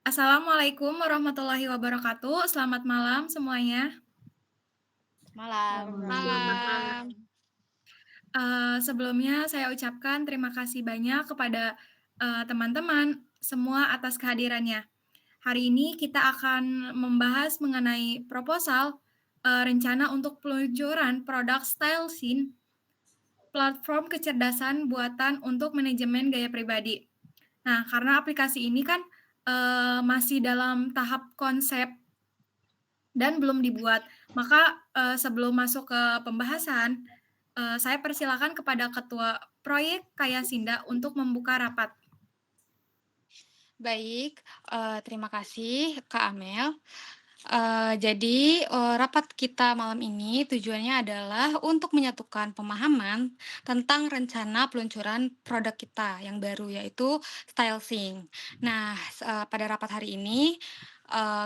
Assalamualaikum warahmatullahi wabarakatuh. Selamat malam semuanya. Malam. Selamat Malam. malam. Sebelumnya saya ucapkan terima kasih banyak kepada, teman-teman semua atas kehadirannya. Hari ini kita akan membahas mengenai proposal, rencana untuk peluncuran produk StyleSyn, platform kecerdasan buatan untuk manajemen gaya pribadi. Nah, karena aplikasi ini kan, masih dalam tahap konsep dan belum dibuat. Maka, sebelum masuk ke pembahasan, saya persilakan kepada Ketua Proyek Kaya Sinda untuk membuka rapat. Baik, terima kasih Kak Amel. Jadi, rapat kita malam ini tujuannya adalah untuk menyatukan pemahaman tentang rencana peluncuran produk kita yang baru, yaitu StyleSync. Nah, pada rapat hari ini,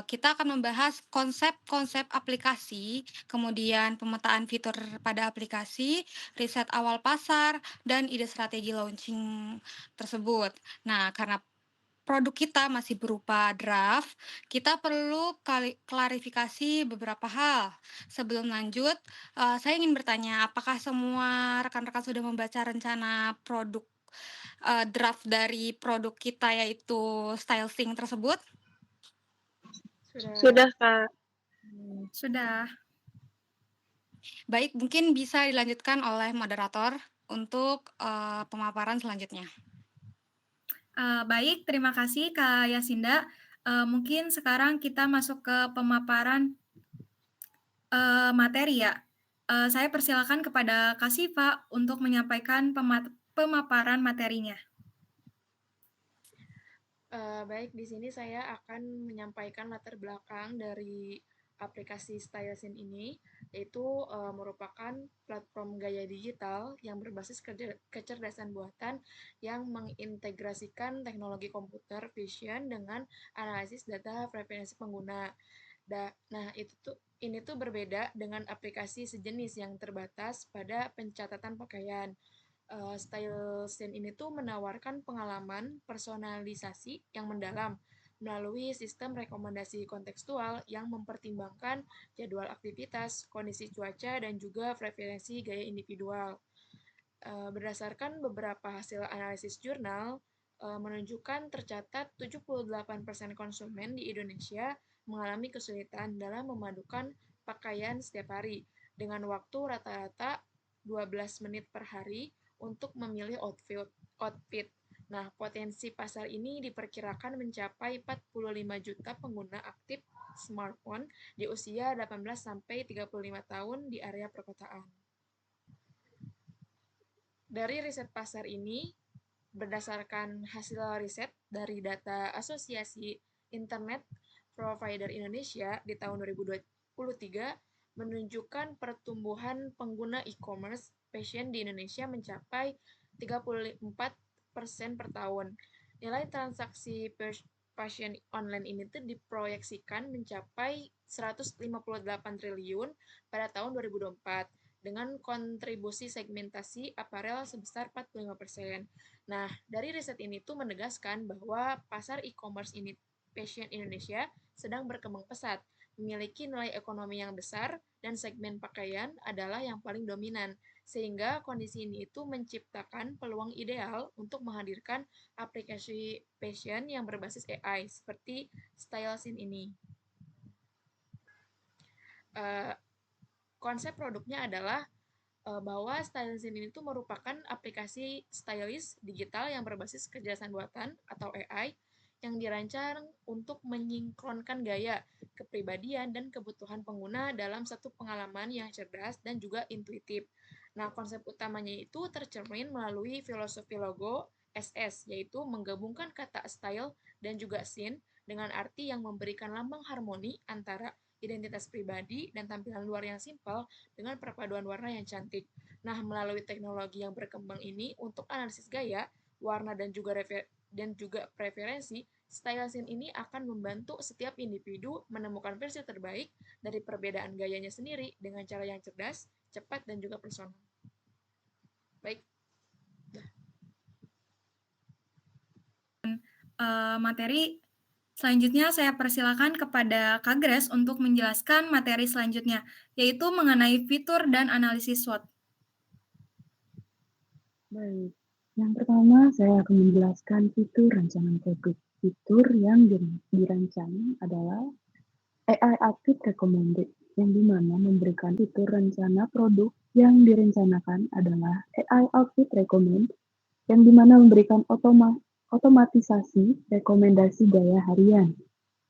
kita akan membahas konsep-konsep aplikasi, kemudian pemetaan fitur pada aplikasi, riset awal pasar, dan ide strategi launching tersebut. Nah, karena produk kita masih berupa draft, kita perlu klarifikasi beberapa hal. Sebelum lanjut, saya ingin bertanya, apakah semua rekan-rekan sudah membaca rencana produk draft dari produk kita yaitu StyleSync tersebut? Sudah, Kak. Sudah. Baik, mungkin bisa dilanjutkan oleh moderator untuk pemaparan selanjutnya. Baik, terima kasih Kak Yasinda. Mungkin sekarang kita masuk ke pemaparan, materi ya. Saya persilakan kepada Kak Siva untuk menyampaikan pemaparan materinya. Baik, di sini saya akan menyampaikan latar belakang dari aplikasi StyleSyn ini, yaitu merupakan platform gaya digital yang berbasis kecerdasan buatan yang mengintegrasikan teknologi komputer vision dengan analisis data preferensi pengguna. Nah, ini tuh berbeda dengan aplikasi sejenis yang terbatas pada pencatatan pakaian. StyleSyn ini tuh menawarkan pengalaman personalisasi yang mendalam melalui sistem rekomendasi kontekstual yang mempertimbangkan jadwal aktivitas, kondisi cuaca, dan juga preferensi gaya individual. Berdasarkan beberapa hasil analisis jurnal, menunjukkan tercatat 78% konsumen di Indonesia mengalami kesulitan dalam memadukan pakaian setiap hari dengan waktu rata-rata 12 menit per hari untuk memilih outfit. Nah, potensi pasar ini diperkirakan mencapai 45 juta pengguna aktif smartphone di usia 18 sampai 35 tahun di area perkotaan. Dari riset pasar ini, berdasarkan hasil riset dari data Asosiasi Internet Provider Indonesia di tahun 2023 menunjukkan pertumbuhan pengguna e-commerce fashion di Indonesia mencapai 34% per tahun. Nilai transaksi fashion online ini tuh diproyeksikan mencapai 158 triliun pada tahun 2024 dengan kontribusi segmentasi aparel sebesar 45%. Nah, dari riset ini tuh menegaskan bahwa pasar e-commerce ini fashion Indonesia sedang berkembang pesat, memiliki nilai ekonomi yang besar, dan segmen pakaian adalah yang paling dominan, sehingga kondisi ini itu menciptakan peluang ideal untuk menghadirkan aplikasi fashion yang berbasis AI seperti StyleSyn ini. Konsep produknya adalah bahwa StyleSyn ini tuh merupakan aplikasi stylist digital yang berbasis kecerdasan buatan atau AI yang dirancang untuk menyinkronkan gaya, kepribadian, dan kebutuhan pengguna dalam satu pengalaman yang cerdas dan juga intuitif. Nah, konsep utamanya itu tercermin melalui filosofi logo SS, yaitu menggabungkan kata style dan juga scene dengan arti yang memberikan lambang harmoni antara identitas pribadi dan tampilan luar yang simpel dengan perpaduan warna yang cantik. Nah, melalui teknologi yang berkembang ini untuk analisis gaya, warna dan juga preferensi, StyleSyn ini akan membantu setiap individu menemukan versi terbaik dari perbedaan gayanya sendiri dengan cara yang cerdas, cepat, dan juga personal. Baik. Materi Selanjutnya saya persilakan kepada Kak Grace untuk menjelaskan materi selanjutnya, yaitu mengenai fitur dan analisis SWOT. Baik, yang pertama saya akan menjelaskan fitur rancangan produk. Fitur yang dirancang adalah AI Outfit Recommended, yang dimana memberikan fitur rencana produk yang direncanakan adalah AI Outfit Recommend, yang dimana memberikan otomatisasi rekomendasi gaya harian.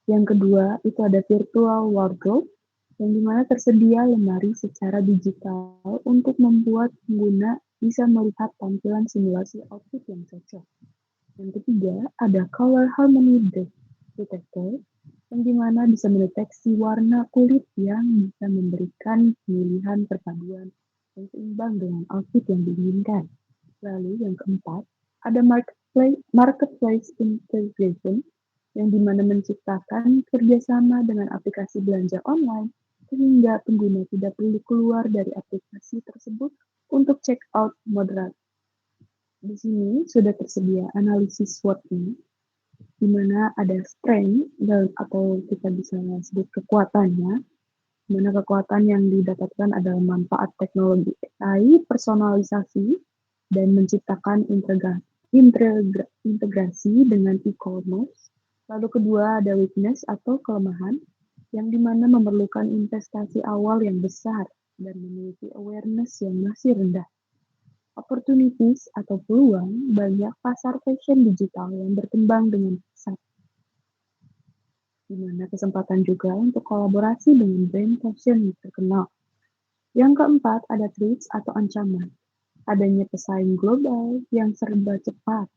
Yang kedua, itu ada virtual wardrobe, yang dimana tersedia lemari secara digital untuk membuat pengguna bisa melihat tampilan simulasi outfit yang cocok. Yang ketiga, ada color harmony detector, yang dimana bisa mendeteksi warna kulit yang bisa memberikan pilihan perpaduan yang seimbang dengan outfit yang diinginkan. Lalu yang keempat, ada marketplace integration, yang dimana menciptakan kerjasama dengan aplikasi belanja online, sehingga pengguna tidak perlu keluar dari aplikasi tersebut untuk check out moderat. Di sini sudah tersedia analisis SWOT-nya, di mana ada strength dan atau kita bisa sebut kekuatannya, di mana kekuatan yang didapatkan adalah manfaat teknologi AI, personalisasi, dan menciptakan integrasi dengan e-commerce. Lalu kedua ada weakness atau kelemahan, yang dimana memerlukan investasi awal yang besar dan memiliki awareness yang masih rendah. Opportunities atau peluang banyak pasar fashion digital yang berkembang dengan pesat, di mana kesempatan juga untuk kolaborasi dengan brand fashion yang terkenal. Yang keempat ada threats atau ancaman. Adanya pesaing global yang serba cepat,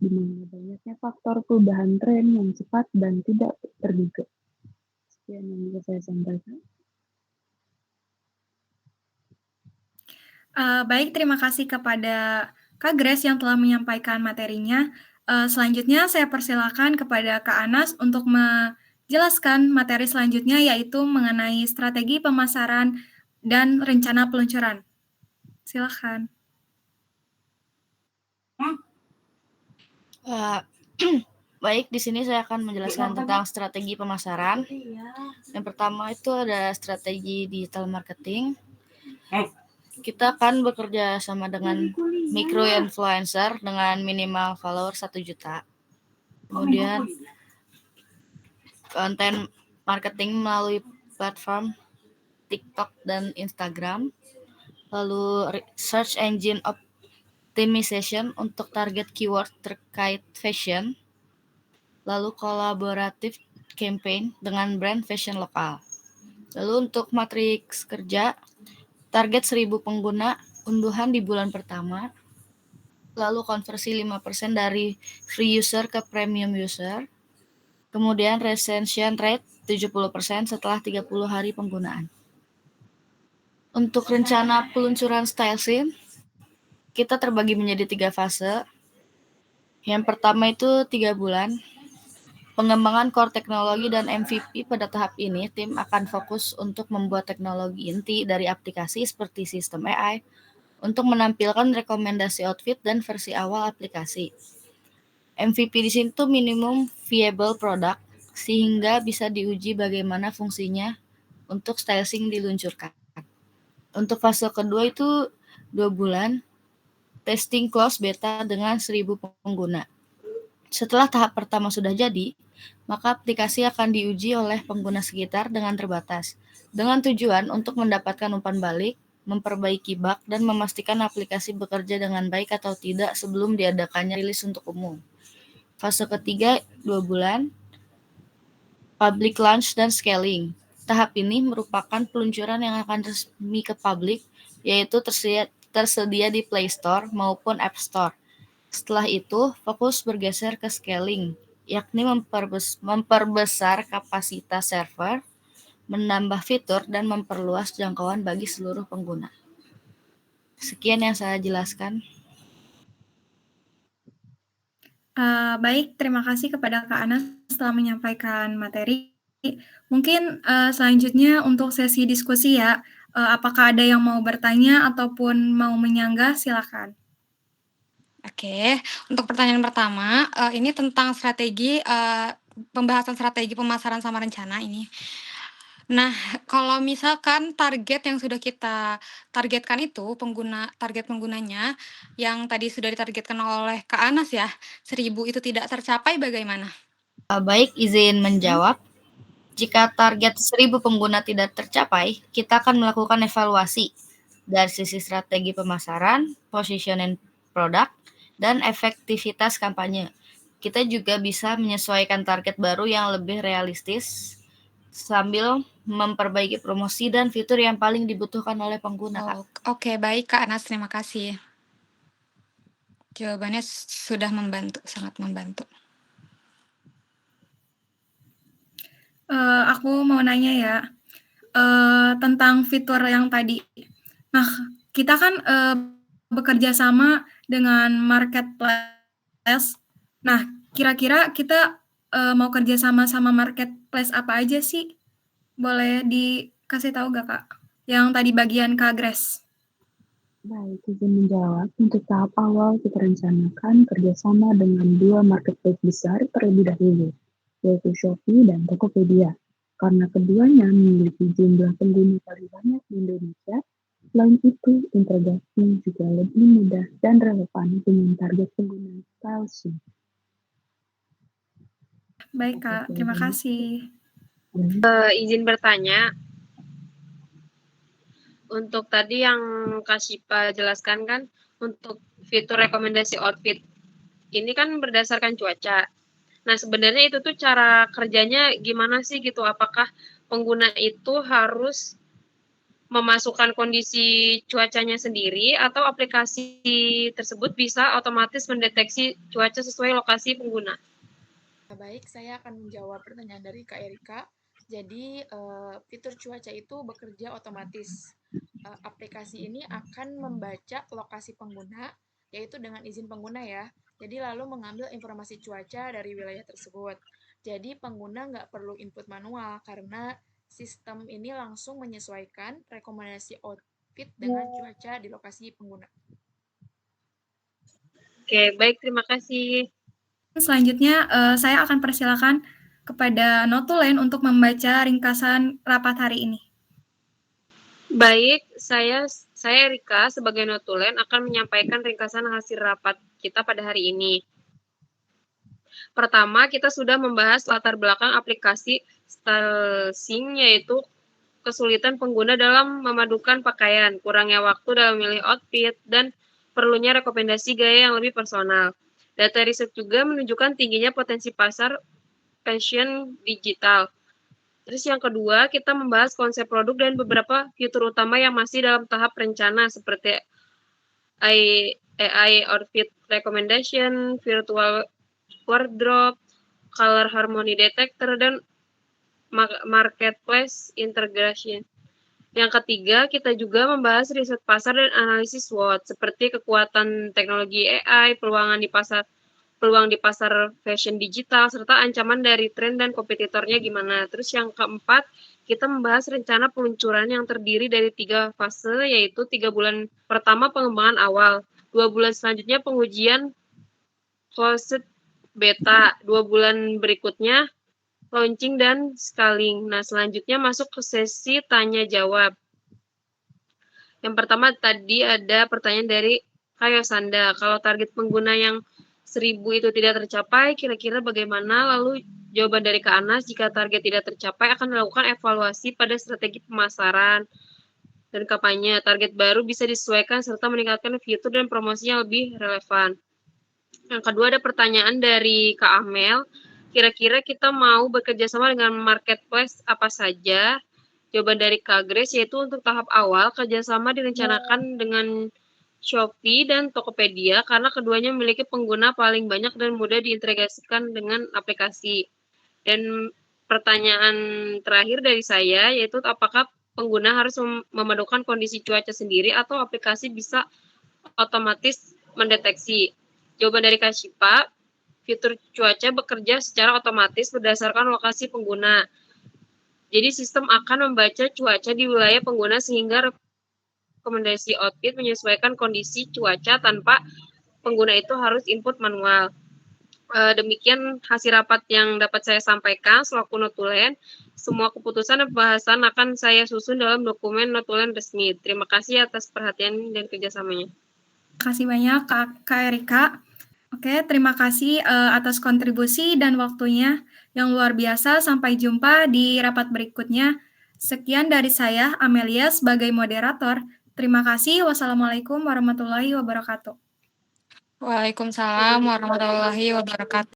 di mana banyaknya faktor perubahan tren yang cepat dan tidak terduga. Sekian yang bisa saya sampaikan. Baik, terima kasih kepada Kak Grace yang telah menyampaikan materinya. Selanjutnya saya persilakan kepada Kak Anas untuk menjelaskan materi selanjutnya, yaitu mengenai strategi pemasaran dan rencana peluncuran. Silakan. Baik, di sini saya akan menjelaskan tentang strategi pemasaran. Yang pertama itu ada strategi digital marketing. Kita akan bekerja sama dengan micro influencer dengan minimal follower 1 juta. Kemudian konten marketing melalui platform TikTok dan Instagram. Lalu search engine optimization untuk target keyword terkait fashion. Lalu kolaboratif campaign dengan brand fashion lokal. Lalu untuk matriks kerja, target 1.000 pengguna unduhan di bulan pertama, lalu konversi 5% dari free user ke premium user, kemudian retention rate 70% setelah 30 hari penggunaan. Untuk rencana peluncuran StyleSyn, kita terbagi menjadi 3 fase. Yang pertama itu 3 bulan, pengembangan core teknologi dan MVP. Pada tahap ini, tim akan fokus untuk membuat teknologi inti dari aplikasi seperti sistem AI untuk menampilkan rekomendasi outfit dan versi awal aplikasi. MVP di sini tuh minimum viable product, sehingga bisa diuji bagaimana fungsinya untuk StyleSyn diluncurkan. Untuk fase kedua itu 2 bulan, testing close beta dengan 1.000 pengguna. Setelah tahap pertama sudah jadi, maka aplikasi akan diuji oleh pengguna sekitar dengan terbatas, dengan tujuan untuk mendapatkan umpan balik, memperbaiki bug, dan memastikan aplikasi bekerja dengan baik atau tidak sebelum diadakannya rilis untuk umum. Fase ketiga 2 bulan, public launch dan scaling. Tahap ini merupakan peluncuran yang akan resmi ke publik, yaitu tersedia di Play Store maupun App Store. Setelah itu, fokus bergeser ke scaling, yakni memperbesar kapasitas server, menambah fitur, dan memperluas jangkauan bagi seluruh pengguna. Sekian yang saya jelaskan. Baik, terima kasih kepada Kak Anas telah menyampaikan materi. Mungkin selanjutnya untuk sesi diskusi ya. Apakah ada yang mau bertanya ataupun mau menyanggah? Silakan. Oke, untuk pertanyaan pertama, ini tentang strategi pembahasan strategi pemasaran sama rencana ini. Nah, kalau misalkan target yang sudah kita targetkan itu, target penggunanya yang tadi sudah ditargetkan oleh Kak Anas ya, 1.000 itu tidak tercapai bagaimana? Baik, izin menjawab. Jika target 1.000 pengguna tidak tercapai, kita akan melakukan evaluasi dari sisi strategi pemasaran, positioning produk, dan efektivitas kampanye. Kita juga bisa menyesuaikan target baru yang lebih realistis sambil memperbaiki promosi dan fitur yang paling dibutuhkan oleh pengguna, Kak. Oke, baik Kak Anas, terima kasih. Jawabannya sudah membantu, sangat membantu. Aku mau nanya ya, tentang fitur yang tadi. Nah, kita kan, bekerja sama dengan marketplace. Nah, kira-kira kita, mau kerja sama marketplace apa aja sih? Boleh dikasih tahu nggak, Kak? Yang tadi bagian Kagres. Baik, izin menjawab. Untuk tahap awal kita rencanakan kerjasama dengan 2 marketplace besar terlebih dahulu, yaitu Shopee dan Tokopedia. Karena keduanya memiliki jumlah pengguna paling banyak di Indonesia, selain itu integrasi juga lebih mudah dan relevan dengan target pengguna Stylesync. Baik, Kak. Terima kasih. Izin bertanya, untuk tadi yang Kak Syifa jelaskan kan, untuk fitur rekomendasi outfit, ini kan berdasarkan cuaca. Nah, sebenarnya itu tuh cara kerjanya gimana sih gitu? Apakah pengguna itu harus memasukkan kondisi cuacanya sendiri atau aplikasi tersebut bisa otomatis mendeteksi cuaca sesuai lokasi pengguna? Baik, saya akan menjawab pertanyaan dari Kak Erika. Jadi, fitur cuaca itu bekerja otomatis. Aplikasi ini akan membaca lokasi pengguna, yaitu dengan izin pengguna ya. Jadi, lalu mengambil informasi cuaca dari wilayah tersebut. Jadi, pengguna nggak perlu input manual karena sistem ini langsung menyesuaikan rekomendasi outfit dengan cuaca di lokasi pengguna. Oke, baik, terima kasih. Selanjutnya, saya akan persilakan kepada Notulen untuk membaca ringkasan rapat hari ini. Baik, saya Rika sebagai Notulen akan menyampaikan ringkasan hasil rapat kita pada hari ini. Pertama, kita sudah membahas latar belakang aplikasi Stylesync, yaitu kesulitan pengguna dalam memadukan pakaian, kurangnya waktu dalam memilih outfit, dan perlunya rekomendasi gaya yang lebih personal. Data riset juga menunjukkan tingginya potensi pasar fashion digital. Terus yang kedua, kita membahas konsep produk dan beberapa fitur utama yang masih dalam tahap rencana seperti AI outfit recommendation, virtual wardrobe, color harmony detector, dan marketplace integration. Yang ketiga, kita juga membahas riset pasar dan analisis SWOT seperti kekuatan teknologi AI, peluang di pasar fashion digital, serta ancaman dari tren dan kompetitornya gimana. Terus yang keempat, kita membahas rencana peluncuran yang terdiri dari 3 fase, yaitu 3 bulan pertama pengembangan awal, 2 bulan selanjutnya pengujian closed beta, 2 bulan berikutnya launching dan scaling. Nah, selanjutnya masuk ke sesi tanya-jawab. Yang pertama tadi ada pertanyaan dari Kayosanda. Kalau target pengguna yang 1.000 itu tidak tercapai, kira-kira bagaimana? Lalu jawaban dari Kak Anas, jika target tidak tercapai akan melakukan evaluasi pada strategi pemasaran dan kampanye. Target baru bisa disesuaikan serta meningkatkan fitur dan promosi yang lebih relevan. Yang kedua ada pertanyaan dari Kak Amel. Kira-kira kita mau bekerja sama dengan marketplace apa saja? Jawaban dari Kak Grace yaitu untuk tahap awal kerjasama direncanakan dengan Shopee dan Tokopedia karena keduanya memiliki pengguna paling banyak dan mudah diintegrasikan dengan aplikasi. Dan pertanyaan terakhir dari saya yaitu apakah pengguna harus memadukan kondisi cuaca sendiri atau aplikasi bisa otomatis mendeteksi? Jawaban dari Kak Syifa, fitur cuaca bekerja secara otomatis berdasarkan lokasi pengguna. Jadi sistem akan membaca cuaca di wilayah pengguna sehingga rekomendasi outfit menyesuaikan kondisi cuaca tanpa pengguna itu harus input manual. Demikian hasil rapat yang dapat saya sampaikan selaku notulen. Semua keputusan dan pembahasan akan saya susun dalam dokumen notulen resmi. Terima kasih atas perhatian dan kerjasamanya. Terima kasih banyak Kak Erika. Oke, terima kasih atas kontribusi dan waktunya yang luar biasa. Sampai jumpa di rapat berikutnya. Sekian dari saya, Amelia, sebagai moderator. Terima kasih. Wassalamualaikum warahmatullahi wabarakatuh. Waalaikumsalam warahmatullahi wabarakatuh.